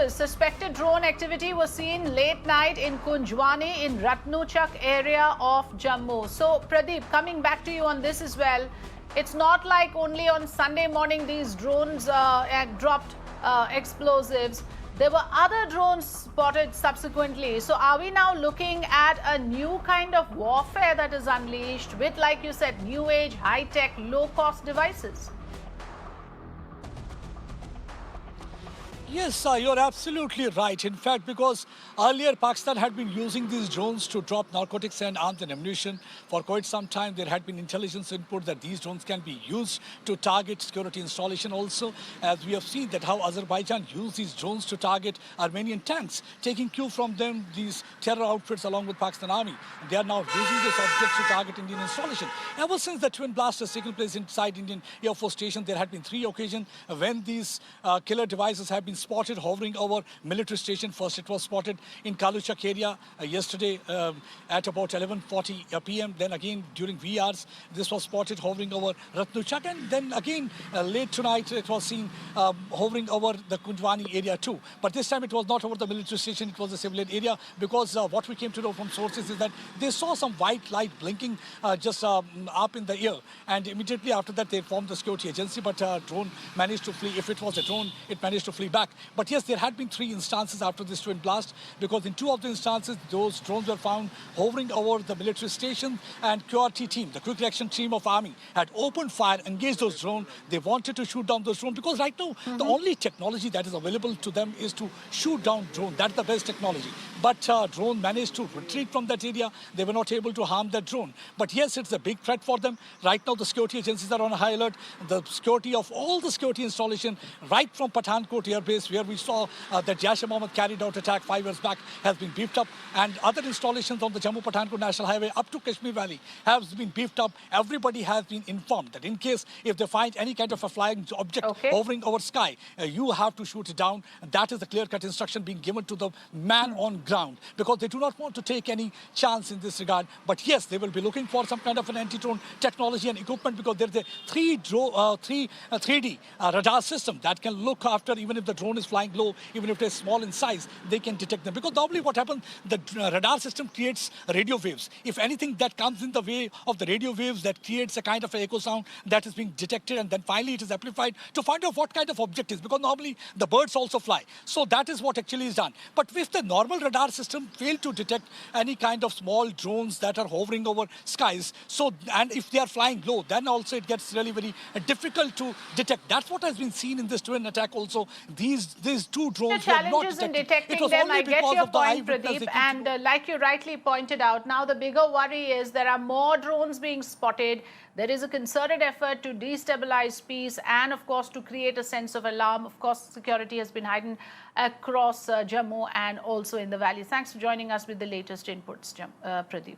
surface, suspected drone activity was seen late night in Kunjwani in Ratnuchak area of Jammu. So, Pradeep, coming back to you on this as well, it's not like only on Sunday morning these drones dropped explosives. There were other drones spotted subsequently. So, are we now looking at a new kind of warfare that is unleashed with, like you said, new age, high-tech, low-cost devices? Yes, you're absolutely right. In fact, because earlier Pakistan had been using these drones to drop narcotics and arms and ammunition for quite some time. There had been intelligence input that these drones can be used to target security installation also. As we have seen that how Azerbaijan used these drones to target Armenian tanks, taking cue from them, these terror outfits along with Pakistan Army. They are now using this object to target Indian installation. Ever since the twin blast has taken place inside Indian Air Force Station, there had been 3 occasions when these killer devices have been spotted hovering over military station. First, it was spotted in Kaluchak area yesterday at about 11:40 p.m. Then again during VRs, this was spotted hovering over Ratnuchak, and then again late tonight it was seen hovering over the Kunjwani area too. But this time it was not over the military station; it was a civilian area, because what we came to know from sources is that they saw some white light blinking just up in the air, and immediately after that they informed the security agency. But drone managed to flee. If it was a drone, it managed to flee back. But yes, there had been 3 instances after this twin blast, because in 2 of the instances, those drones were found hovering over the military station, and QRT team, the quick reaction team of army, had opened fire, engaged those drones. They wanted to shoot down those drones, because right now, the only technology that is available to them is to shoot down drones. That's the best technology. But drone managed to retreat from that area. They were not able to harm that drone. But yes, it's a big threat for them. Right now, the security agencies are on high alert. The security of all the security installation, right from Pathankot Air Base, where we saw that Jaish-e-Mohammed carried out attack 5 years back, has been beefed up. And other installations on the Jammu-Pathankot National Highway up to Kashmir Valley has been beefed up. Everybody has been informed that in case if they find any kind of a flying object hovering over sky, you have to shoot it down. And that is the clear-cut instruction being given to the man on ground, because they do not want to take any chance in this regard. But yes, they will be looking for some kind of an anti-drone technology and equipment, because there's a 3D radar system that can look after, even if the drone is flying low, even if it is small in size, they can detect them. Because normally what happens, the radar system creates radio waves. If anything that comes in the way of the radio waves, that creates a kind of echo sound that is being detected, and then finally it is amplified to find out what kind of object it is, because normally the birds also fly. So that is what actually is done. But if the normal radar system failed to detect any kind of small drones that are hovering over skies, so, and if they are flying low, then also it gets really very difficult to detect. That's what has been seen in this twin attack also. These 2 drones were not detected. In detecting them, I get your point, Pradeep, and like you rightly pointed out, now the bigger worry is there are more drones being spotted. There is a concerted effort to destabilize peace and, of course, to create a sense of alarm. Of course, security has been heightened across Jammu and also in the valley. Thanks for joining us with the latest inputs, Pradeep.